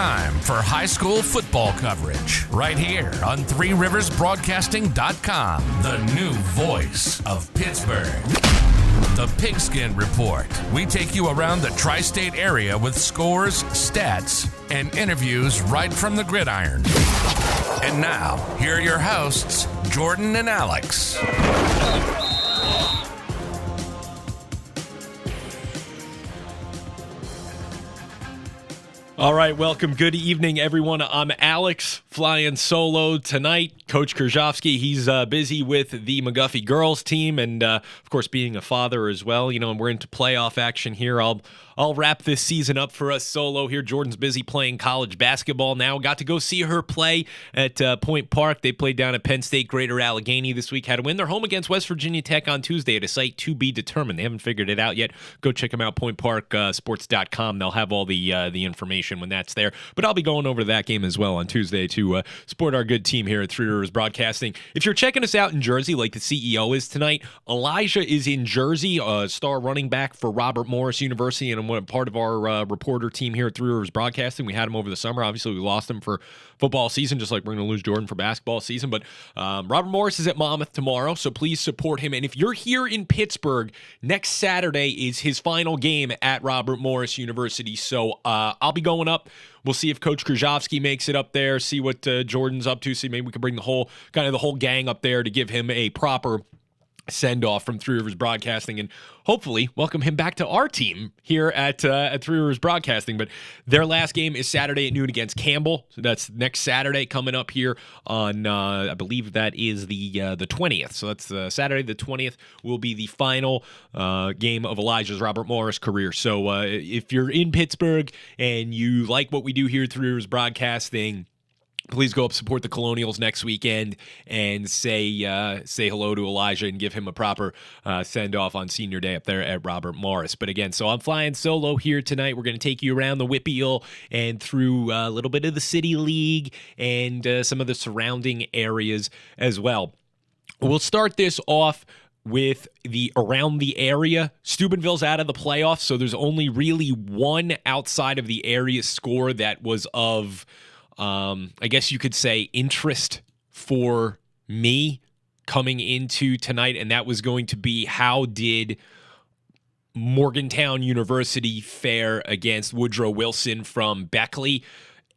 time for high school football coverage right here on ThreeRiversBroadcasting.com, the new voice of Pittsburgh. The Pigskin Report. We take you around the tri-state area with scores, stats, and interviews right from the gridiron. And now, here are your hosts, Jordan and Alex. All right, welcome. Good evening, everyone. I'm Alex, flying solo tonight. Coach Krzyzewski, he's busy with the McGuffey girls team and, of course, being a father as well. And we're into playoff action here. I'll wrap this season up for us solo here. Jordan's busy playing college basketball now. Got to go see her play at Point Park. They played down at Penn State Greater Allegheny this week. Had to win. They're home against West Virginia Tech on Tuesday at a site to be determined. They haven't figured it out yet. Go check them out, pointparksports.com. They'll have all the information when that's there. But I'll be going over to that game as well on Tuesday to support our good team here at Three Rivers Broadcasting. If you're checking us out in Jersey like the CEO is tonight, Elijah is in Jersey, a star running back for Robert Morris University and part of our reporter team here at Three Rivers Broadcasting. We had him over the summer. Obviously, we lost him for football season, just like we're going to lose Jordan for basketball season. But Robert Morris is at Monmouth tomorrow, so please support him. And if you're here in Pittsburgh, next Saturday is his final game at Robert Morris University. So I'll be going up. We'll see if Coach Krzyzewski makes it up there, see what Jordan's up to, see maybe we can bring the whole gang up there to give him a proper send-off from Three Rivers Broadcasting and hopefully welcome him back to our team here at Three Rivers Broadcasting. But their last game is Saturday at noon against Campbell. So that's next Saturday coming up here on, I believe that is the 20th. So that's Saturday the 20th will be the final game of Elijah's Robert Morris career. So if you're in Pittsburgh and you like what we do here at Three Rivers Broadcasting, please go up, support the Colonials next weekend, and say hello to Elijah and give him a proper send-off on senior day up there at Robert Morris. But again, so I'm flying solo here tonight. We're going to take you around the Whippeal and through a little bit of the City League and some of the surrounding areas as well. We'll start this off with the around the area. Steubenville's out of the playoffs, so there's only really one outside of the area score that was of I guess you could say interest for me coming into tonight, and that was going to be how did Morgantown University fare against Woodrow Wilson from Beckley,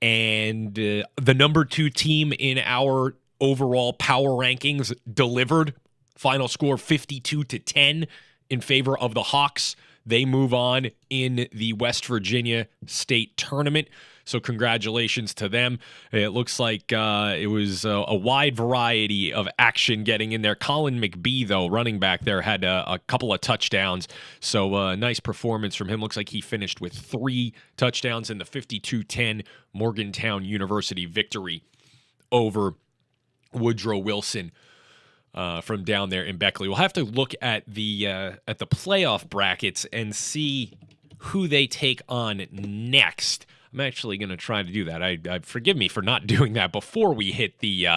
and the number 2 team in our overall power rankings delivered. Final score 52-10 in favor of the Hawks. They move on in the West Virginia State Tournament. So congratulations to them. It looks like it was a wide variety of action getting in there. Colin McBee, though, running back there, had a couple of touchdowns. So nice performance from him. Looks like he finished with 3 touchdowns in the 52-10 Morgantown University victory over Woodrow Wilson from down there in Beckley. We'll have to look at the playoff brackets and see who they take on next. I'm actually going to try to do that. I forgive me for not doing that before we hit the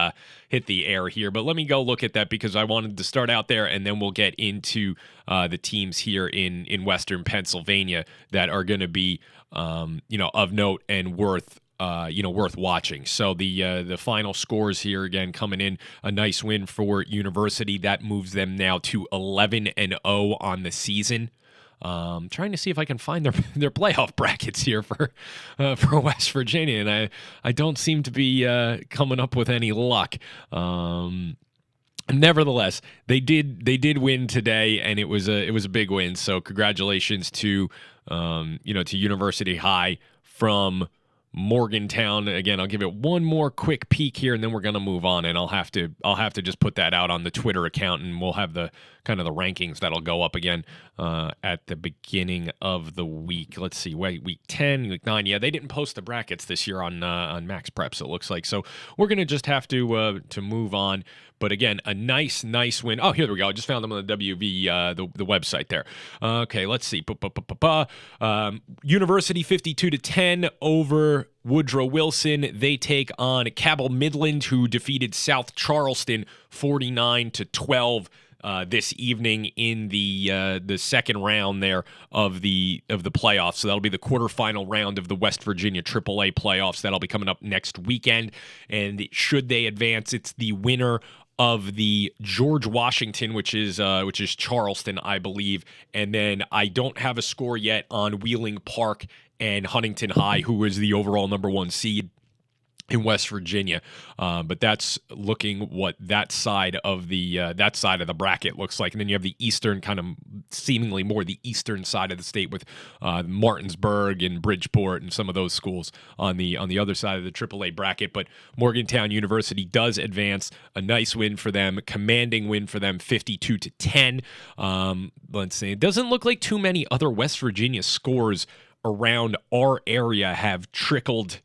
air here, but let me go look at that because I wanted to start out there, and then we'll get into the teams here in Western Pennsylvania that are going to be of note and worth watching. So the final scores here again coming in, a nice win for University that moves them now to 11-0 on the season. Trying to see if I can find their playoff brackets here for West Virginia, and I don't seem to be coming up with any luck. Nevertheless, they did win today, and it was a big win. So congratulations to University High from Morgantown. Again, I'll give it one more quick peek here, and then we're going to move on, and I'll have to just put that out on the Twitter account, and we'll have the kind of the rankings that'll go up again at the beginning of the week. Let's see, week 10, week 9. Yeah, they didn't post the brackets this year on Max Preps, it looks like. So we're going to just have to move on. But again, a nice win. Oh, here we go. I just found them on the WV, the website there. Okay, let's see. University 52-10 over Woodrow Wilson. They take on Cabell Midland, who defeated South Charleston 49-12 this evening in the second round there of the playoffs. So that'll be the quarterfinal round of the West Virginia AAA playoffs. That'll be coming up next weekend. And should they advance, it's the winner of the George Washington, which is Charleston, I believe. And then I don't have a score yet on Wheeling Park and Huntington High, who is the overall number 1 seed in West Virginia, but that's looking what that side of the bracket looks like. And then you have the eastern, kind of seemingly more the eastern side of the state with Martinsburg and Bridgeport and some of those schools on the other side of the AAA bracket. But Morgantown University does advance. A nice win for them, commanding win for them, 52-10. Let's see, it doesn't look like too many other West Virginia scores around our area have trickled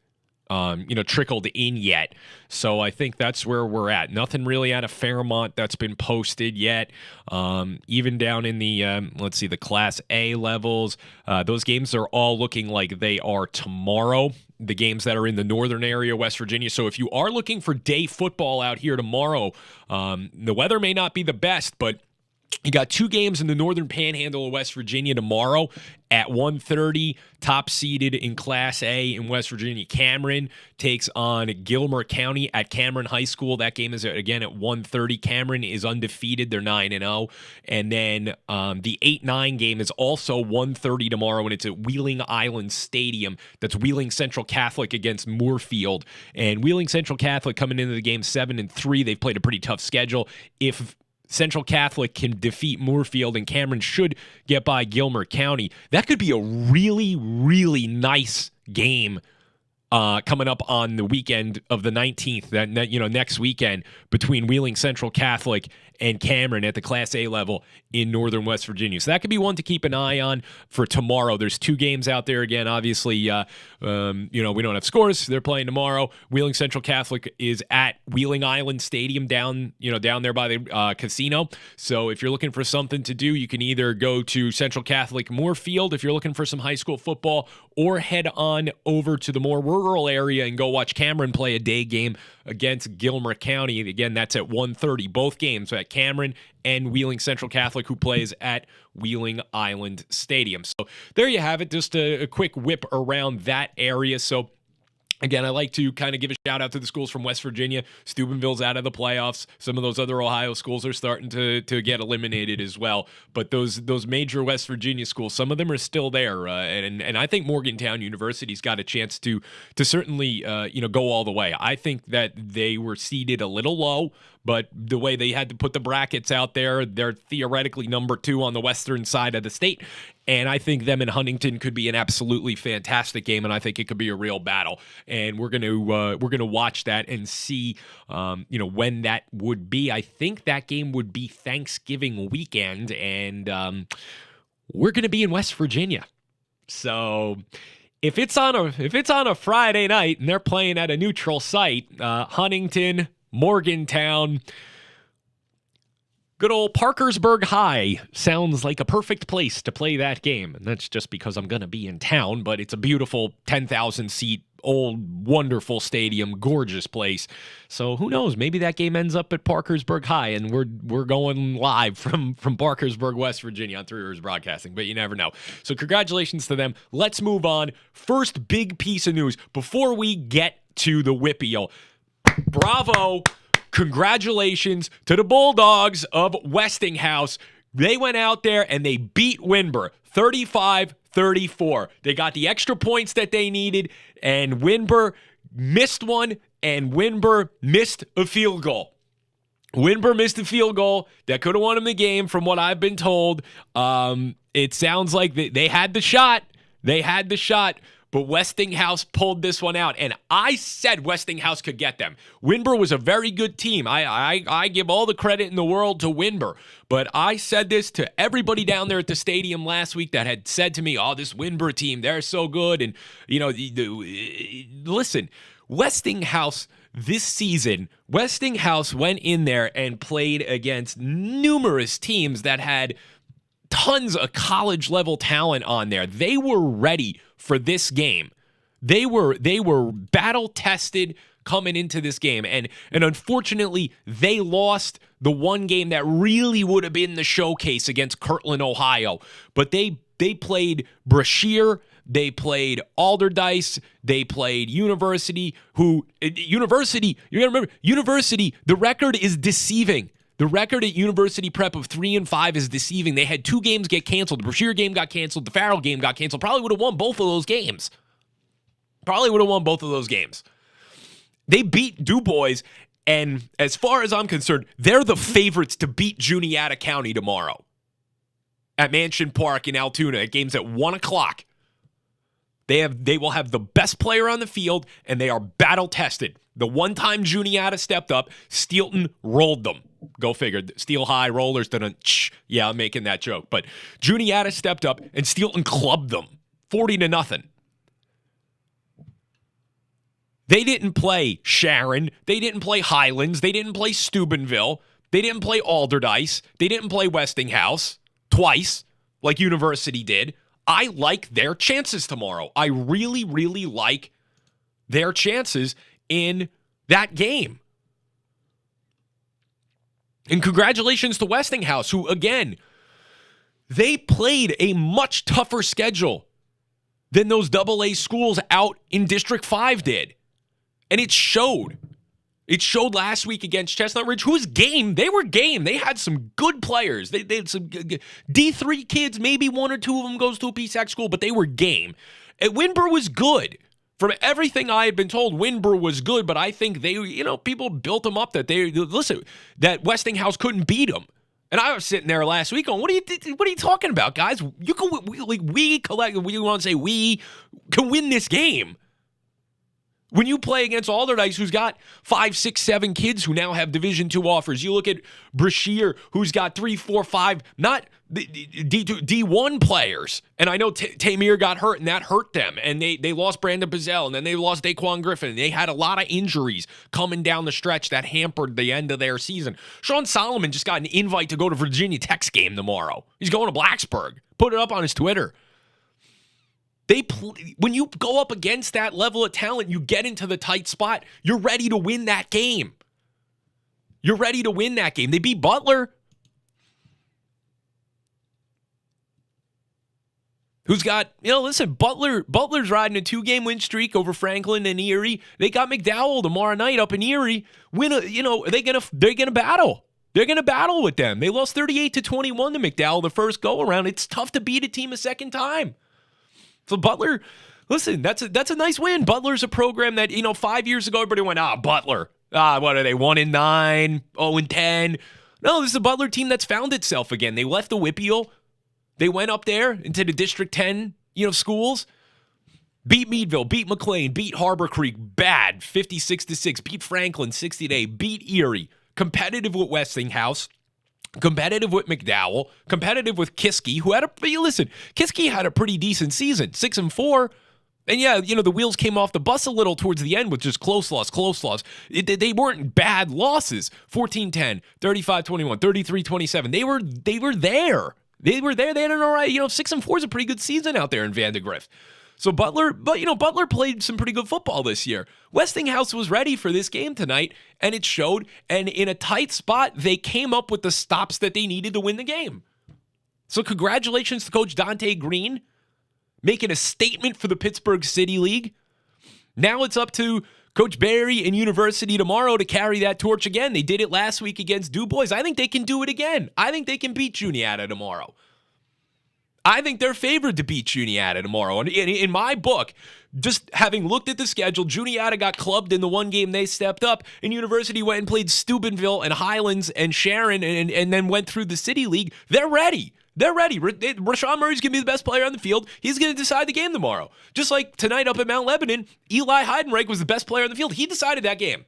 in yet. So I think that's where we're at. Nothing really out of Fairmont that's been posted yet. Even down in the, the Class A levels, those games are all looking like they are tomorrow. The games that are in the northern area of West Virginia. So if you are looking for day football out here tomorrow, the weather may not be the best, but you got 2 games in the northern panhandle of West Virginia tomorrow at 1:30. Top seeded in Class A in West Virginia, Cameron takes on Gilmer County at Cameron High School. That game is again at 1:30. Cameron is undefeated; they're 9-0. And then the 8-9 game is also 1:30 tomorrow, and it's at Wheeling Island Stadium. That's Wheeling Central Catholic against Moorfield. And Wheeling Central Catholic coming into the game 7-3. They've played a pretty tough schedule. If Central Catholic can defeat Moorfield and Cameron should get by Gilmer County, that could be a really, really nice game coming up on the weekend of the 19th, next weekend, between Wheeling Central Catholic and Cameron at the Class A level in northern West Virginia. So that could be one to keep an eye on for tomorrow. There's 2 games out there. Again, obviously, we don't have scores. They're playing tomorrow. Wheeling Central Catholic is at Wheeling Island Stadium down there by the casino. So if you're looking for something to do, you can either go to Central Catholic Moorfield if you're looking for some high school football, or head on over to the more rural area and go watch Cameron play a day game against Gilmer County. Again, that's at 1:30. Both games at Cameron and Wheeling Central Catholic, who plays at Wheeling Island Stadium. So there you have it, just a quick whip around that area. So again, I like to kind of give a shout out to the schools from West Virginia. Steubenville's out of the playoffs. Some of those other Ohio schools are starting to get eliminated as well. But those major West Virginia schools, some of them are still there. And I think Morgantown University's got a chance to certainly go all the way. I think that they were seeded a little low, but the way they had to put the brackets out there, they're theoretically number 2 on the western side of the state. And I think them in Huntington could be an absolutely fantastic game, and I think it could be a real battle. And we're gonna watch that and see, when that would be. I think that game would be Thanksgiving weekend, and we're gonna be in West Virginia. So if it's on a Friday night and they're playing at a neutral site, Huntington, Morgantown, good old Parkersburg High sounds like a perfect place to play that game. And that's just because I'm going to be in town, but it's a beautiful 10,000-seat, old, wonderful stadium, gorgeous place. So who knows? Maybe that game ends up at Parkersburg High, and we're going live from Parkersburg, West Virginia on 3 Rivers Broadcasting, but you never know. So congratulations to them. Let's move on. First big piece of news before we get to the Whippeal. Bravo. Congratulations to the Bulldogs of Westinghouse. They went out there and they beat Winber 35-34. They got the extra points that they needed, and Winber missed one, and Winber missed a field goal. Winber missed a field goal that could have won him the game, from what I've been told. It sounds like they had the shot. But Westinghouse pulled this one out, and I said Westinghouse could get them. Winber was a very good team. I give all the credit in the world to Winber, but I said this to everybody down there at the stadium last week that had said to me, "Oh, this Winber team, they're so good." And listen, Westinghouse this season, Westinghouse went in there and played against numerous teams that had tons of college level talent on there. They were ready for this game. They were battle tested coming into this game. And unfortunately, they lost the one game that really would have been the showcase against Kirtland, Ohio. But they played Brashear, they played Alderdice, they played University, you got to remember, University, the record is deceiving. The record at University Prep of 3-5 is deceiving. They had 2 games get canceled. The Brashear game got canceled. The Farrell game got canceled. Probably would have won both of those games. They beat DuBois, and as far as I'm concerned, they're the favorites to beat Juniata County tomorrow at Mansion Park in Altoona. It game's at 1 o'clock. They will have the best player on the field, and they are battle-tested. The one time Juniata stepped up, Steelton rolled them. Go figure. Steel High Rollers didn't. Yeah, I'm making that joke. But Juniata stepped up, and Steelton clubbed them 40-0. They didn't play Sharon. They didn't play Highlands. They didn't play Steubenville. They didn't play Alderdice. They didn't play Westinghouse twice like University did. I like their chances tomorrow. I really, really like their chances in that game. And congratulations to Westinghouse, who, again, they played a much tougher schedule than those AA schools out in District 5 did. And it showed. It showed last week against Chestnut Ridge, who's game. They were game. They had some good players. They had some D3 kids. Maybe 1 or 2 of them goes to a PSAC school, but they were game. And Winbur was good. From everything I had been told, Winbur was good, but I think people built them up that Westinghouse couldn't beat them. And I was sitting there last week going, what are you talking about, guys? We want to say we can win this game. When you play against Alderdice, who's got 5, 6, 7 kids who now have Division II offers. You look at Brashear, who's got 3, 4, 5, not D1 players. And I know Tamir got hurt, and that hurt them. And they lost Brandon Pizzell, and then they lost Daquan Griffin. And they had a lot of injuries coming down the stretch that hampered the end of their season. Sean Solomon just got an invite to go to Virginia Tech's game tomorrow. He's going to Blacksburg. Put it up on his Twitter. When you go up against that level of talent, you get into the tight spot. You're ready to win that game. They beat Butler, who's got, Butler's riding a 2-game win streak over Franklin and Erie. They got McDowell tomorrow night up in Erie. They're gonna battle. They're going to battle with them. They lost 38-21 to McDowell the first go-around. It's tough to beat a team a second time. So Butler, listen, that's a nice win. Butler's a program that, 5 years ago, everybody went, Butler. What are they, 1-9, 0-10? No, this is a Butler team that's found itself again. They left the Whippeal. They went up there into the District 10, schools. Beat Meadville, beat McLean, beat Harbor Creek, bad, 56-6. Beat Franklin, 60-8. Beat Erie. Competitive with Westinghouse. Competitive with McDowell, competitive with Kiski, who had Kiski had a pretty decent season, 6-4. And the wheels came off the bus a little towards the end with just close loss. They weren't bad losses. 14-10, 35-21, 33-27. They were there. They had an all right, 6-4 is a pretty good season out there in Vandegrift. So Butler played some pretty good football this year. Westinghouse was ready for this game tonight, and it showed. And in a tight spot, they came up with the stops that they needed to win the game. So congratulations to Coach Dante Green, making a statement for the Pittsburgh City League. Now it's up to Coach Barry and University tomorrow to carry that torch again. They did it last week against DuBois. I think they can do it again. I think they can beat Juniata tomorrow. I think they're favored to beat Juniata tomorrow. And in my book, just having looked at the schedule, Juniata got clubbed in the one game they stepped up, and University went and played Steubenville and Highlands and Sharon and then went through the City League. They're ready. Rashawn Murray's going to be the best player on the field. He's going to decide the game tomorrow. Just like tonight up at Mount Lebanon, Eli Heidenreich was the best player on the field. He decided that game.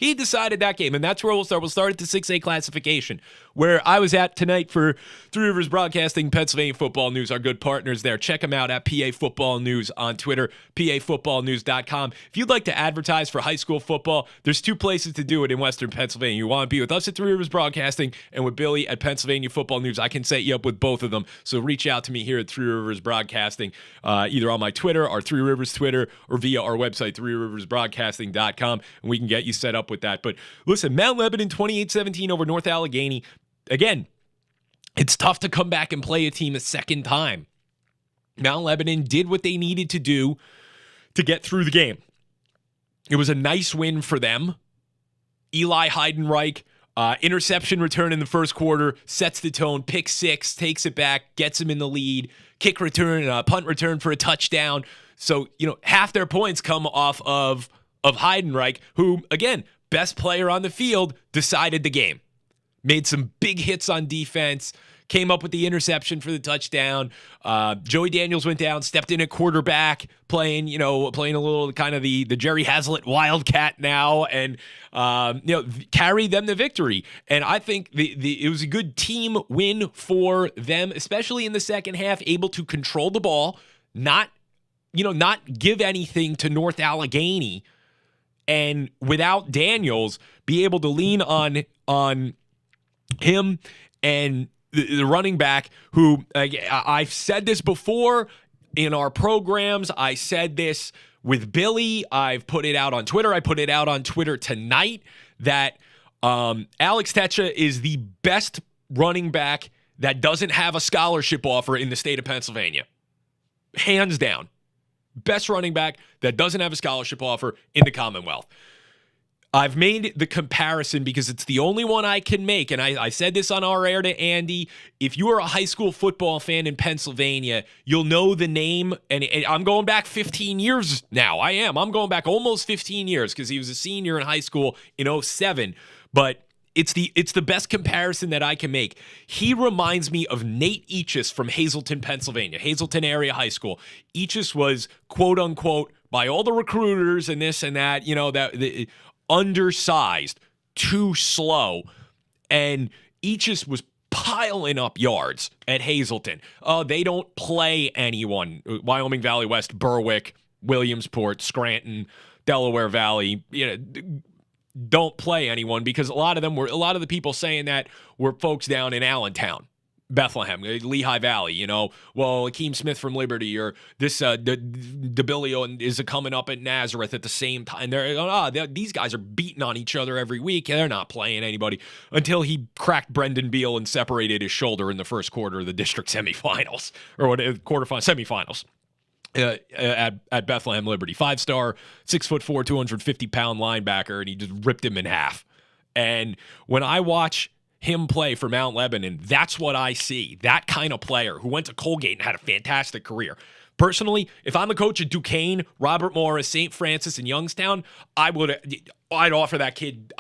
And that's where we'll start. We'll start at the 6A classification. where I was at tonight for Three Rivers Broadcasting, Pennsylvania Football News, our good partners there. Check them out at PA Football News on Twitter, pafootballnews.com. If you'd like to advertise for high school football, there's two places to do it in Western Pennsylvania. You want to be with us at Three Rivers Broadcasting and with Billy at Pennsylvania Football News. I can set you up with both of them. So reach out to me here at Three Rivers Broadcasting, either on my Twitter, our Three Rivers Twitter, or via our website, threeriversbroadcasting.com, and we can get you set up with that. But listen, Mount Lebanon 28-17 over North Allegheny. Again, it's tough to come back and play a team a second time. Mount Lebanon did what they needed to do to get through the game. It was a nice win for them. Eli Heidenreich, interception return in the first quarter, sets the tone, pick six, takes it back, gets him in the lead, kick return, punt return for a touchdown. So, half their points come off of Heidenreich, who, again, best player on the field, decided the game. Made some big hits on defense, came up with the interception for the touchdown. Joey Daniels went down, stepped in at quarterback, playing a little kind of the Jerry Hazlitt Wildcat now, and carried them to victory. And I think it was a good team win for them, especially in the second half, able to control the ball, not give anything to North Allegheny, and without Daniels, be able to lean on him and the running back who, I've said this before in our programs. I said this with Billy. I've put it out on Twitter. I put it out on Twitter tonight that Alex Techa is the best running back that doesn't have a scholarship offer in the state of Pennsylvania. Hands down. Best running back that doesn't have a scholarship offer in the Commonwealth. I've made the comparison because it's the only one I can make, and I said this on our air to Andy. If you are a high school football fan in Pennsylvania, you'll know the name, and I'm going back 15 years now. I'm going back almost 15 years because he was a senior in high school in 2007, but it's the best comparison that I can make. He reminds me of Nate Eachus from Hazleton, Pennsylvania, Hazleton area high school. Eachus was, quote unquote, by all the recruiters and this and that, undersized, too slow, and Eachus was piling up yards at Hazleton. They don't play anyone. Wyoming Valley West, Berwick, Williamsport, Scranton, Delaware Valley, don't play anyone because a lot of the people saying that were folks down in Allentown, Bethlehem, Lehigh Valley, Akeem Smith from Liberty, or this DeBilio is coming up at Nazareth at the same time. These guys are beating on each other every week. They're not playing anybody until he cracked Brendan Beal and separated his shoulder in the first quarter of the district semifinals or semifinals. At Bethlehem Liberty, 5-star, 6'4", 250-pound linebacker, and he just ripped him in half. And when I watch him play for Mount Lebanon, that's what I see. That kind of player who went to Colgate and had a fantastic career. Personally, if I'm a coach at Duquesne, Robert Morris, St. Francis, and Youngstown, I'd offer that kid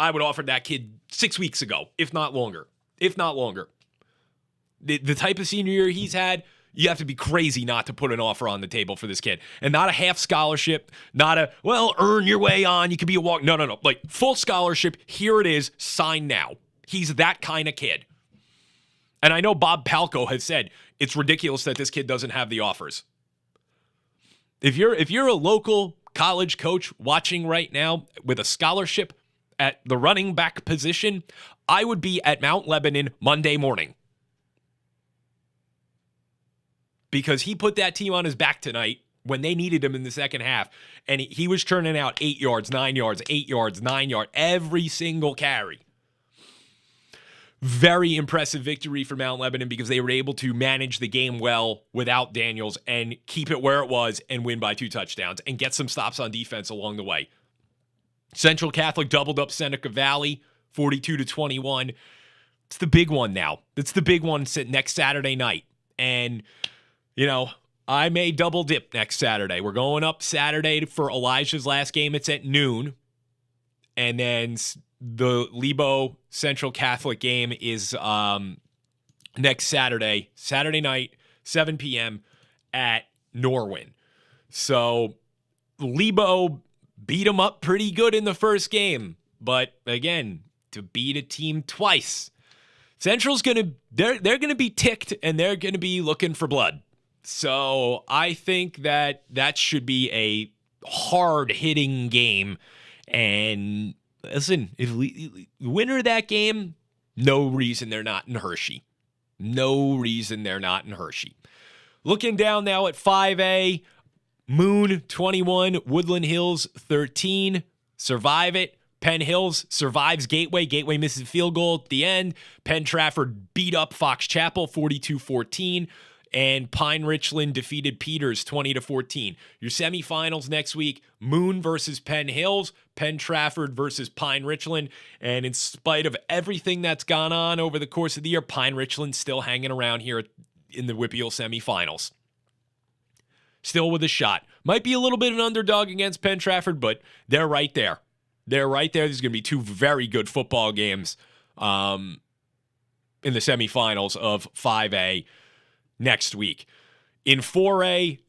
6 weeks ago, if not longer. The type of senior year he's had, you have to be crazy not to put an offer on the table for this kid. And not a half scholarship, not a, earn your way on, you could be a walk. No. Like, full scholarship, here it is, sign now. He's that kind of kid. And I know Bob Palco has said it's ridiculous that this kid doesn't have the offers. If you're a local college coach watching right now with a scholarship at the running back position, I would be at Mount Lebanon Monday morning. Because he put that team on his back tonight when they needed him in the second half. And he was churning out 8 yards, 9 yards, 8 yards, 9 yards, every single carry. Very impressive victory for Mount Lebanon because they were able to manage the game well without Daniels and keep it where it was and win by 2 touchdowns and get some stops on defense along the way. Central Catholic doubled up Seneca Valley, 42-21. It's the big one now. It's the big one next Saturday night. And I may double dip next Saturday. We're going up Saturday for Elijah's last game. It's at noon. And then the Lebo Central Catholic game is next Saturday night, 7 p.m. at Norwin. So Lebo beat them up pretty good in the first game. But again, to beat a team twice, Central's they're gonna be ticked, and they're gonna be looking for blood. So I think that should be a hard-hitting game. And listen, if winner of that game, no reason they're not in Hershey. No reason they're not in Hershey. Looking down now at 5A, Moon 21, Woodland Hills 13. Survive it. Penn Hills survives Gateway. Gateway misses a field goal at the end. Penn Trafford beat up Fox Chapel 42-14. And Pine Richland defeated Peters 20-14. Your semifinals next week, Moon versus Penn Hills, Penn Trafford versus Pine Richland. And in spite of everything that's gone on over the course of the year, Pine Richland's still hanging around here in the WPIAL semifinals. Still with a shot. Might be a little bit an underdog against Penn Trafford, but they're right there. They're right there. There's going to be two very good football games in the semifinals of 5A next week. In 4A,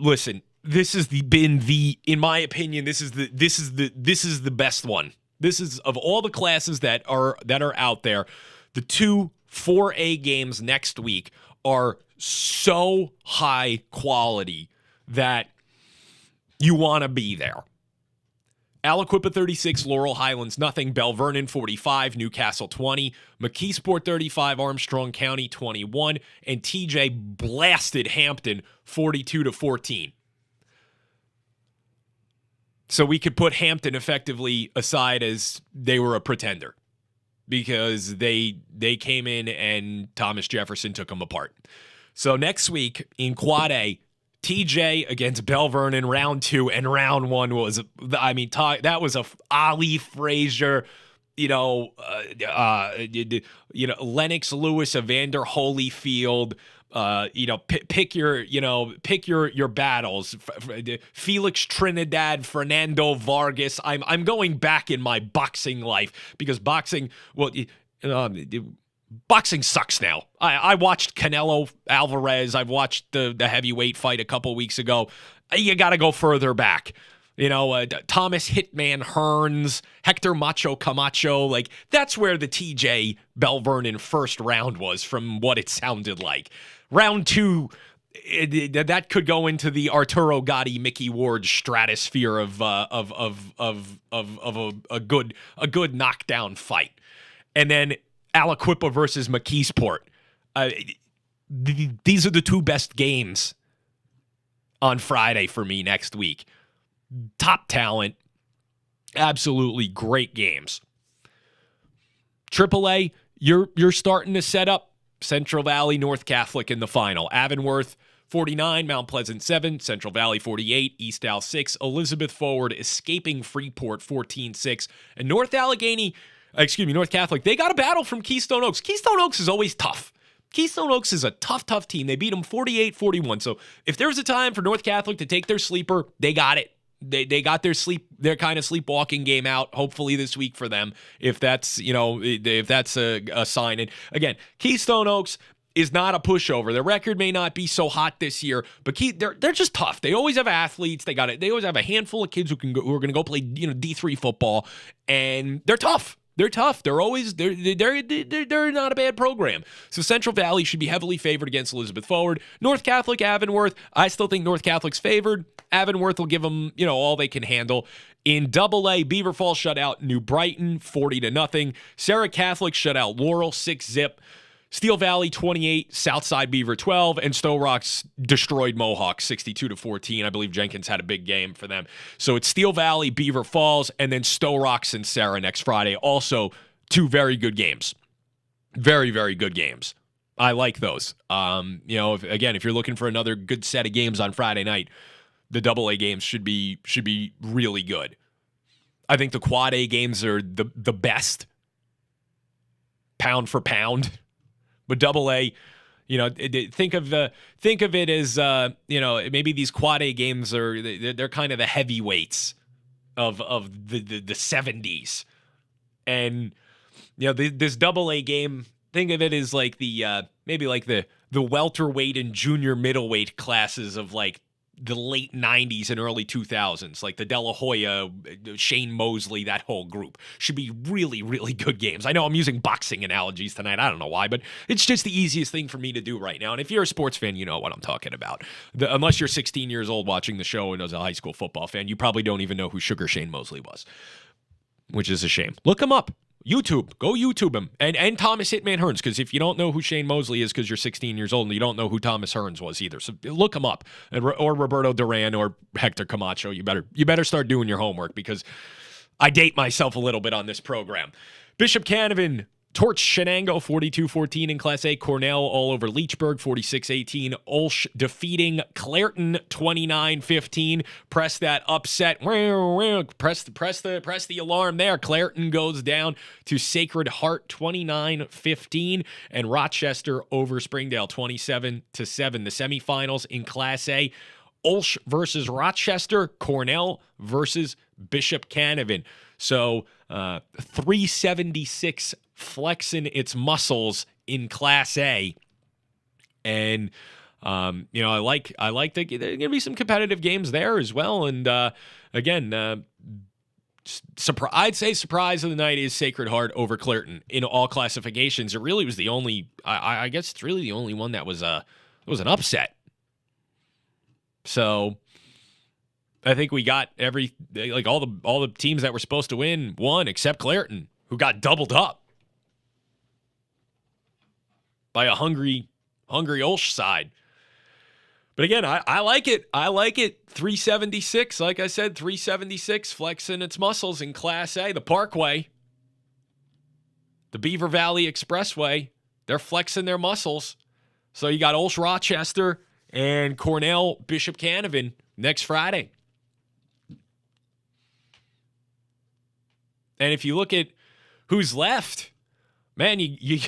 listen, this has been in my opinion, this is the best one. This is, of all the classes that are out there, the two 4A games next week are so high quality that you want to be there. Aliquippa 36, Laurel Highlands nothing, Bell Vernon 45, Newcastle 20, McKeesport 35, Armstrong County 21, and TJ blasted Hampton 42-14. So we could put Hampton effectively aside as they were a pretender because they came in and Thomas Jefferson took them apart. So next week in Quad A, TJ against Bell Vernon, round 2, and round 1 was, that was a Ali Frazier, Lennox Lewis, Evander Holyfield, pick your battles. Felix Trinidad, Fernando Vargas. I'm going back in my boxing life because boxing, boxing sucks now. I watched Canelo Alvarez. I've watched the heavyweight fight a couple weeks ago. You got to go further back. Thomas Hitman Hearns, Hector Macho Camacho. Like, that's where the TJ Bell Vernon first round was from what it sounded like. Round 2, that could go into the Arturo Gatti, Mickey Ward stratosphere of a good knockdown fight. And then Aliquippa versus McKeesport. These are the two best games on Friday for me next week. Top talent. Absolutely great games. AAA, you're starting to set up Central Valley, North Catholic in the final. Avonworth 49, Mount Pleasant 7, Central Valley 48, East Al 6, Elizabeth Forward escaping Freeport 14-6, and North Catholic, they got a battle from Keystone Oaks. Keystone Oaks is always tough. Keystone Oaks is a tough team. They beat them 48-41. So if there's a time for North Catholic to take their sleeper, they got it. They got their kind of sleepwalking game out, hopefully this week for them, if that's a sign. And again, Keystone Oaks is not a pushover. Their record may not be so hot this year, but they're just tough. They always have athletes. They always have a handful of kids who are going to go play D3 football, and they're tough. They're tough. They're not a bad program. So Central Valley should be heavily favored against Elizabeth Forward. North Catholic, Avonworth. I still think North Catholic's favored. Avonworth will give them, all they can handle. In AA, Beaver Falls shut out New Brighton 40-0. Sarah Catholic shut out Laurel 6-0. Steel Valley 28, Southside Beaver 12, and Stowe Rocks destroyed Mohawk 62-14. I believe Jenkins had a big game for them. So it's Steel Valley, Beaver Falls, and then Stowe Rocks and Sarah next Friday. Also, two very good games. Very, very good games. I like those. If you're looking for another good set of games on Friday night, the AA games should be really good. I think the Quad A games are the best, pound for pound. But AA, think of it as maybe these Quad A games they're kind of the heavyweights of the 70s, and this AA game. Think of it as like the maybe like the welterweight and junior middleweight classes of like the late 90s and early 2000s, like the De La Hoya, Shane Mosley, that whole group. Should be really, really good games. I know I'm using boxing analogies tonight. I don't know why, but it's just the easiest thing for me to do right now. And if you're a sports fan, you know what I'm talking about. Unless you're 16 years old watching the show and as a high school football fan, you probably don't even know who Sugar Shane Mosley was, which is a shame. Look him up. YouTube. Go YouTube him. And Thomas Hitman Hearns, because if you don't know who Shane Mosley is because you're 16 years old and you don't know who Thomas Hearns was either. So look him up. Or Roberto Duran or Hector Camacho. You better start doing your homework because I date myself a little bit on this program. Bishop Canavan torched Shenango 42-14 in Class A. Cornell all over Leechburg 46-18. Olsh defeating Clairton 29-15. Press that upset. Press the alarm there. Clairton goes down to Sacred Heart 29-15. And Rochester over Springdale 27-7. The semifinals in Class A. Olsh versus Rochester. Cornell versus Bishop Canavan. So 376 flexing its muscles in Class A. And, I like that there are going to be some competitive games there as well. And, again, I'd say surprise of the night is Sacred Heart over Clairton in all classifications. It really was the only, I guess it's really the only one that was an upset. So I think we got all the teams that were supposed to win won except Clairton, who got doubled up by a hungry Olsh side. But again, I like it. 376, like I said, 376 flexing its muscles in Class A. The Parkway, the Beaver Valley Expressway, they're flexing their muscles. So you got Olsh Rochester and Cornell Bishop Canavan next Friday. And if you look at who's left, man, you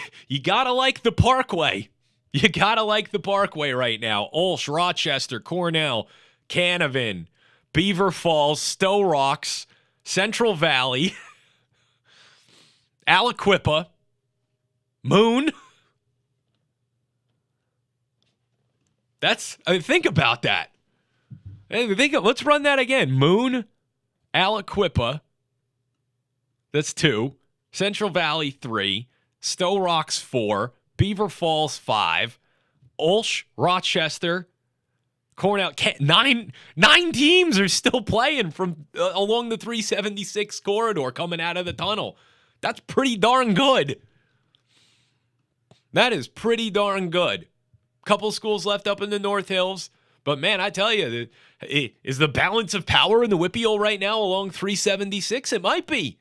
gotta like the Parkway. You gotta like the Parkway right now. Olsh, Rochester, Cornell, Canavan, Beaver Falls, Stowe Rocks, Central Valley, Aliquippa, Moon. Think about that. Let's run that again. Moon, Aliquippa. That's 2. Central Valley 3. Stowe Rocks 4. Beaver Falls 5. Olsh, Rochester, Cornell. 9 teams are still playing from along the 376 corridor coming out of the tunnel. That's pretty darn good. That is pretty darn good. Couple schools left up in the North Hills. But, man, I tell you, is the balance of power in the Whippeal right now along 376? It might be.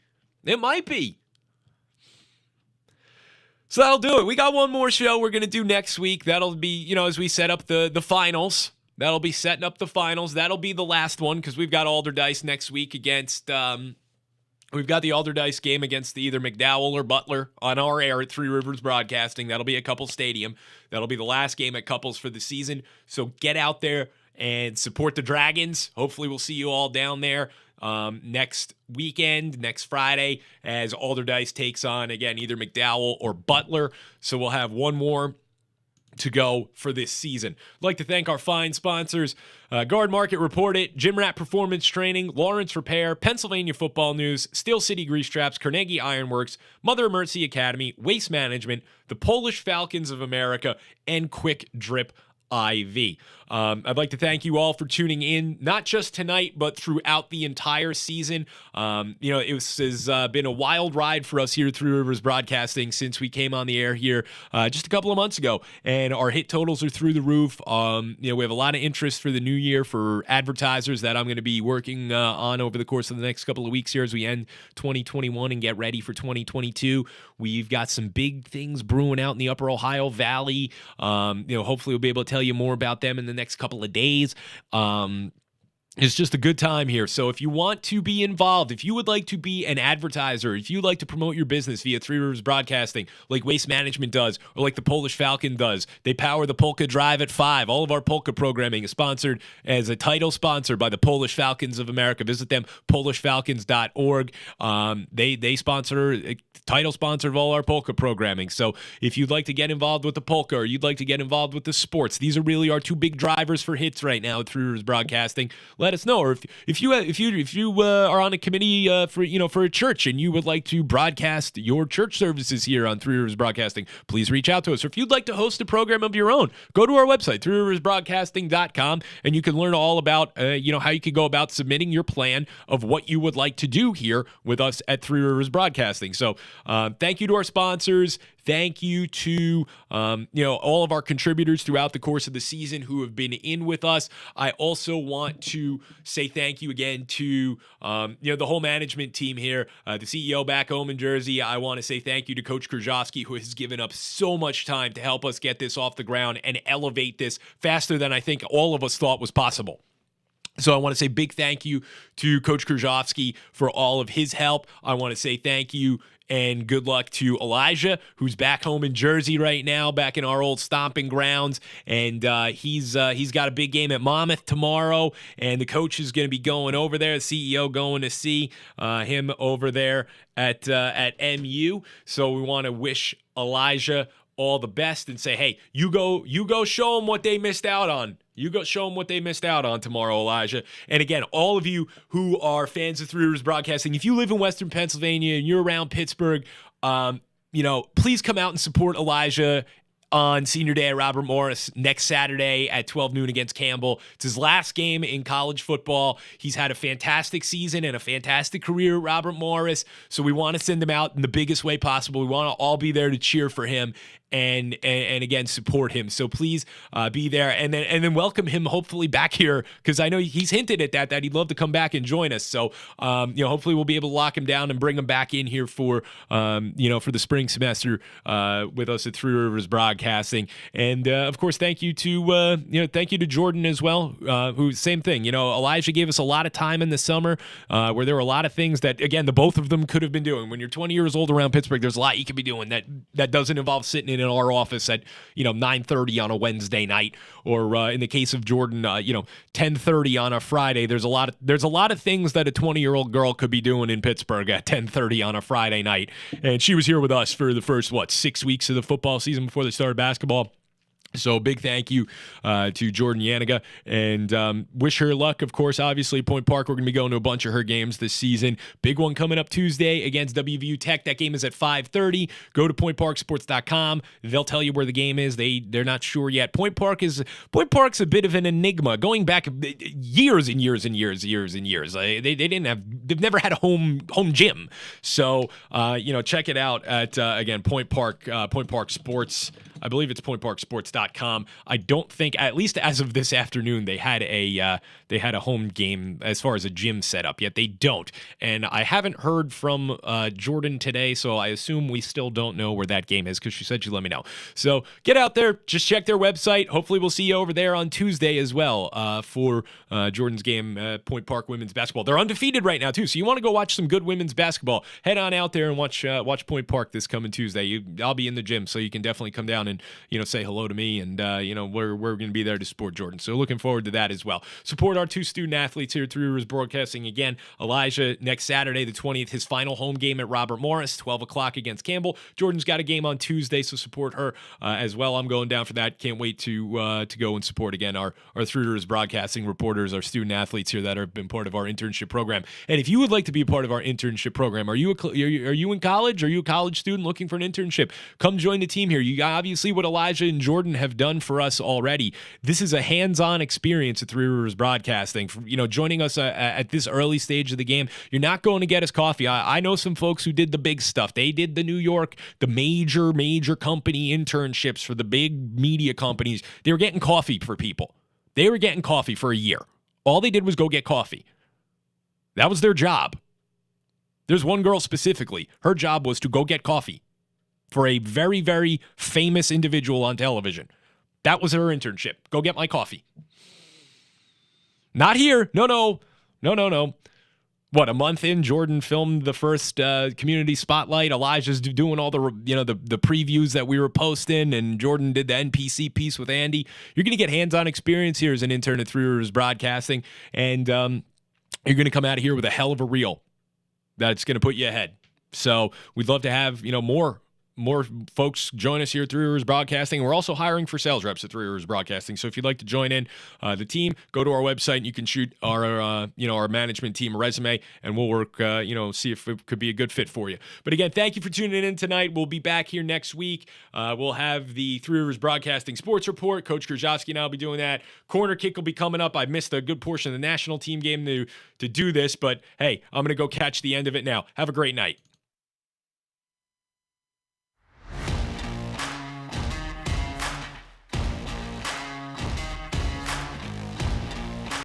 So that'll do it. We got one more show we're going to do next week. That'll be, as we set up the finals. That'll be setting up the finals. That'll be the last one because we've got Alderdice next week against, we've got the Alderdice game against either McDowell or Butler on our air at Three Rivers Broadcasting. That'll be at Couples Stadium. That'll be the last game at Couples for the season. So get out there and support the Dragons. Hopefully we'll see you all down there next weekend, next Friday, as Alderdice takes on, again, either McDowell or Butler. So we'll have one more to go for this season. I'd like to thank our fine sponsors, Guard Market Report It, Gym Rat Performance Training, Lawrence Repair, Pennsylvania Football News, Steel City Grease Traps, Carnegie Ironworks, Mother of Mercy Academy, Waste Management, the Polish Falcons of America, and Quick Drip IV. I'd like to thank you all for tuning in, not just tonight, but throughout the entire season. It has been a wild ride for us here at Three Rivers Broadcasting since we came on the air here just a couple of months ago, and our hit totals are through the roof. We have a lot of interest for the new year for advertisers that I'm going to be working on over the course of the next couple of weeks here as we end 2021 and get ready for 2022. We've got some big things brewing out in the Upper Ohio Valley. Hopefully we'll be able to tell you more about them in the next couple of days. It's just a good time here. So if you want to be involved, if you would like to be an advertiser, if you'd like to promote your business via Three Rivers Broadcasting, like Waste Management does, or like the Polish Falcon does, they power the Polka Drive at 5. All of our polka programming is sponsored as a title sponsor by the Polish Falcons of America. Visit them, polishfalcons.org. They sponsor, title sponsor of all our polka programming. So if you'd like to get involved with the polka, or you'd like to get involved with the sports, these are really our two big drivers for hits right now at Three Rivers Broadcasting. Let us know. Or if you are on a committee for a church and you would like to broadcast your church services here on Three Rivers Broadcasting, please reach out to us. Or if you'd like to host a program of your own, go to our website, threeriversbroadcasting.com, and you can learn all about how you can go about submitting your plan of what you would like to do here with us at Three Rivers Broadcasting. So thank you to our sponsors. Thank you to all of our contributors throughout the course of the season who have been in with us. I also want to say thank you again to the whole management team here, the CEO back home in Jersey. I want to say thank you to Coach Krzyzewski, who has given up so much time to help us get this off the ground and elevate this faster than I think all of us thought was possible. So I want to say big thank you to Coach Krzyzewski for all of his help. I want to say thank you and good luck to Elijah, who's back home in Jersey right now, back in our old stomping grounds. And he's got a big game at Monmouth tomorrow, and the coach is going to be going over there, the CEO going to see him over there at MU. So we want to wish Elijah all the best and say, hey, you go show them what they missed out on. You go show them what they missed out on tomorrow, Elijah. And again, all of you who are fans of Three Rivers Broadcasting, if you live in Western Pennsylvania and you're around Pittsburgh, please come out and support Elijah on Senior Day at Robert Morris next Saturday at 12 noon against Campbell. It's his last game in college football. He's had a fantastic season and a fantastic career at Robert Morris, so we want to send him out in the biggest way possible. We want to all be there to cheer for him and again support him. So please be there and then welcome him hopefully back here, because I know he's hinted at that he'd love to come back and join us. So hopefully we'll be able to lock him down and bring him back in here for for the spring semester with us at Three Rivers Broadcasting. And of course thank you to Jordan as well, who same thing. Elijah gave us a lot of time in the summer where there were a lot of things that again the both of them could have been doing. When you're 20 years old around Pittsburgh, there's a lot you could be doing that doesn't involve sitting in our office at 9:30 on a Wednesday night, or in the case of Jordan 10:30 on a Friday. There's a lot of things that a 20-year-old girl could be doing in Pittsburgh at 10:30 on a Friday night, and she was here with us for the first 6 weeks of the football season before they started basketball. So big thank you to Jordan Yaniga, and wish her luck. Of course, obviously, Point Park, we're going to be going to a bunch of her games this season. Big one coming up Tuesday against WVU Tech. That game is at 5:30. Go to pointparksports.com. They'll tell you where the game is. They're not sure yet. Point Park's a bit of an enigma. Going back years and years and years and years. They've never had a home gym. So check it out at again Point Park Sports. I believe it's pointparksports.com. I don't think, at least as of this afternoon, they had a home game as far as a gym set up yet. They don't. And I haven't heard from Jordan today, so I assume we still don't know where that game is, because she said she'd let me know. So get out there, just check their website. Hopefully we'll see you over there on Tuesday as well for Jordan's game, Point Park women's basketball. They're undefeated right now, too, so you want to go watch some good women's basketball. Head on out there and watch Point Park this coming Tuesday. I'll be in the gym, so you can definitely come down and say hello to me, and we're going to be there to support Jordan. So looking forward to that as well. Support our two student athletes here at Three Rivers Broadcasting. Again, Elijah next Saturday the 20th, his final home game at Robert Morris, 12 o'clock against Campbell. Jordan's got a game on Tuesday, so support her as well. I'm going down for that. Can't wait to go and support again our Three Rivers Broadcasting reporters, our student athletes here that have been part of our internship program. And if you would like to be a part of our internship program, are you in college? Are you a college student looking for an internship? Come join the team here. You obviously what Elijah and Jordan have done for us already. This is a hands-on experience at Three Rivers Broadcasting. Joining us at this early stage of the game. You're not going to get us coffee. I know some folks who did the big stuff. They did the major company internships for the big media companies. They were getting coffee for people. They were getting coffee for a year. All they did was go get coffee. That was their job. There's one girl specifically. Her job was to go get coffee for a very, very famous individual on television. That was her internship. Go get my coffee. Not here. No. What, a month in, Jordan filmed the first community spotlight. Elijah's doing all the previews that we were posting, and Jordan did the NPC piece with Andy. You're going to get hands-on experience here as an intern at Three Rivers Broadcasting, and you're going to come out of here with a hell of a reel that's going to put you ahead. So we'd love to have more folks join us here at Three Rivers Broadcasting. We're also hiring for sales reps at Three Rivers Broadcasting. So if you'd like to join in the team, go to our website and you can shoot our management team a resume, and we'll work, see if it could be a good fit for you. But again, thank you for tuning in tonight. We'll be back here next week. We'll have the Three Rivers Broadcasting Sports Report. Coach Krzyzewski and I will be doing that. Corner kick will be coming up. I missed a good portion of the national team game to do this, but hey, I'm going to go catch the end of it now. Have a great night.